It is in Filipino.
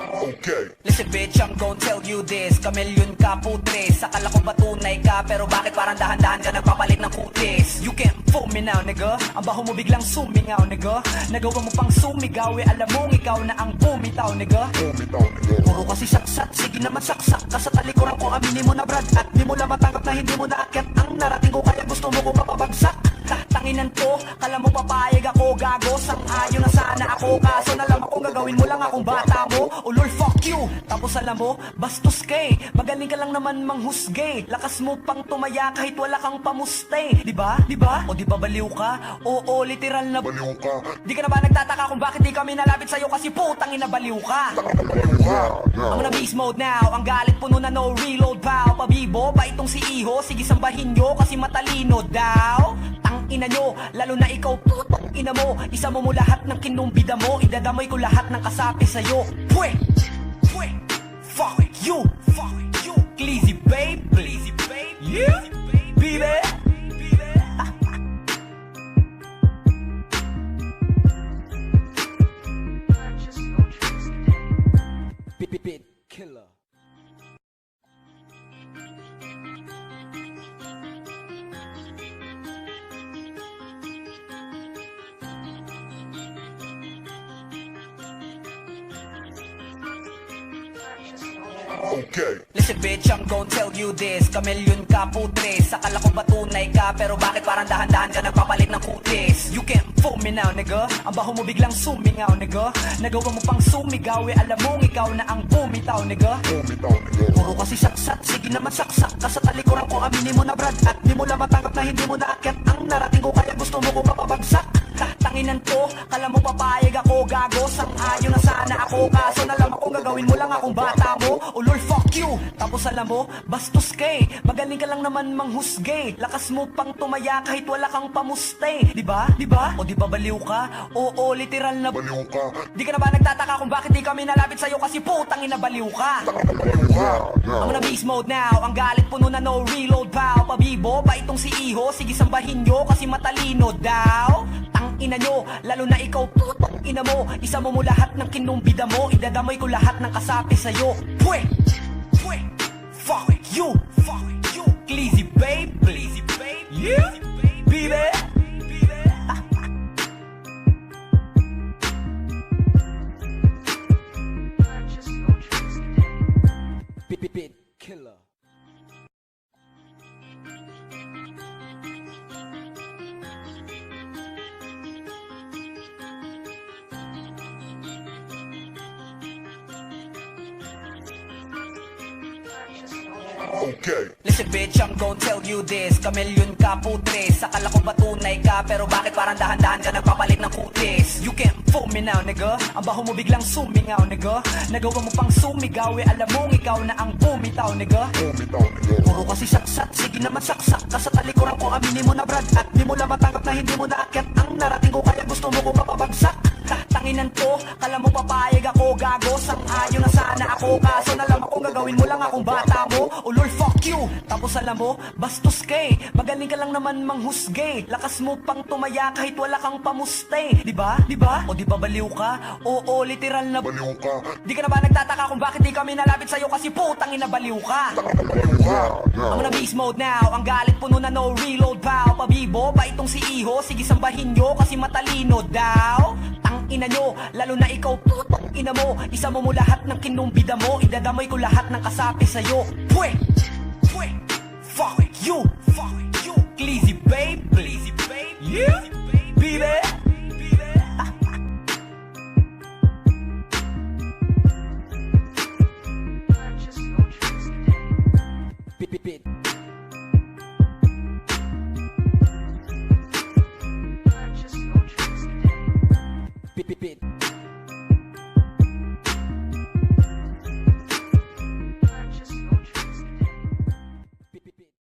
Okay. Listen bitch, I'm gon' tell you this. Kamilyon ka putres, akala ko ba tunay ka, pero bakit parang dahan-dahan ka nagpapalit ng kutis? You can't fool me now nigga, ang baho mo biglang sumingaw nigga. Nagawa mo pang sumigaw, alam mong ikaw na ang bumitaw nigga. Puro kasi saksat, sige naman saksak ka sa talikuran ko, aminin mo na brad. At di mo lang matanggap na hindi mo naakyat ang narating ko, kaya gusto mo ko mapabagsak. Tanginan ko, kala mo papayag ako, gago. Sang-ayon na sana ako, kaso nalaman kong gagawin mo lang akong bata mo. Ulol, fuck you. Tapos alam mo, bastos kay, magaling ka lang naman manghusgay. Lakas mo pang tumaya kahit wala kang pamuste. Diba? Diba? O di ba baliw ka? Oo, literal na Baliw ka. Di ka na ba nagtataka kung bakit di kami nalapit sa'yo, kasi putang ina baliw ka. Baliw ka. I'm on a beast mode now, ang galit puno na no reload pow. Pabibo ba itong si Iho? Sige sambahin nyo kasi matalino daw. Tang ina nyo, lalo na ikaw putang ina mo. Isa mo lahat ng kinumbida mo, idadamay ko lahat ng kasapi sa'yo. Pwe! Pwe! Fuck you! Fuck you! Clizzy babe! Clizzy babe! Yeah! Baby! Bit killer. Okay. Listen bitch, I'm gon' tell you this. Kamilyon ka putres, akala ko ba tunay ka, pero bakit parang dahan-dahan ka nagpapalit ng kutis? You can't fool me now nigga, ang baho mo biglang sumingaw nigga. Nagawa mo pang sumigaw, alam mong ikaw na ang bumitaw nigga. Puro kasi saksat, sige naman saksak ka sa talikuran ko, aminin mo na brad. At di mo lang matanggap na hindi mo naakyat ang narating ko, kaya gusto mo ko mapabagsak. Tanginan ko, kala mo papayag ako, gago. Sang-ayon na sana ako, kaso nalaman kong gagawin mo lang akong bata mo. Ulol, fuck you. Tapos alam mo, bastos kay, magaling ka lang naman manghusgay. Lakas mo pang tumaya kahit wala kang pamuste. Diba? Diba? O di ba baliw ka? Oo, literal na Baliw ka. Di ka na ba nagtataka kung bakit di kami nalapit sa'yo, kasi putang ina baliw ka. Baliw ka. I'm on a beast mode now, ang galit puno na no reload pow. Pabibo ba itong si Iho? Sige sambahin nyo kasi matalino daw. Tang ina nyo, lalo na ikaw putang ina mo. Isa mo lahat ng kinumbida mo, idadamay ko lahat ng kasapi sa'yo. Pwe! Pwe! Fuck you! Fuck you! Clizzy babe! Clizzy babe! Yeah! Baby! Bit killer. Okay. Listen bitch, I'm gon' tell you this. Kamilyon ka putres, akala ko ba tunay ka, pero bakit parang dahan-dahan ka nagpapalit ng kutis? You can't fool me now nigga, ang baho mo biglang sumingaw nigga. Nagawa mo pang sumigaw, alam mong ikaw na ang bumitaw nigga. Puro kasi saksat, sige naman saksak ka sa talikuran ko, aminin mo na brad. At di mo lang matanggap na hindi mo naakyat ang narating ko, kaya gusto mo ko mapabagsak. Tanginan ko, kala mo papayag ako, gago. Sang-ayon na sana ako, kaso nalaman kong gagawin mo lang akong bata mo. Ulol, fuck you. Tapos alam mo, bastos kay, magaling ka lang naman manghusgay. Lakas mo pang tumaya kahit wala kang pamuste. Diba? Diba? O di ba baliw ka? Oo, literal na Baliw ka. Di ka na ba nagtataka kung bakit di kami nalapit sa'yo, kasi putang ina baliw ka. Baliw ka. I'm on a beast mode now, ang galit puno na no reload pow. Pabibo ba itong si Iho? Sige sambahin nyo kasi matalino daw. Tang ina nyo, lalo na ikaw putang ina mo. Isa mo lahat ng kinumbida mo, idadamay ko lahat ng kasapi sa'yo. Pwe!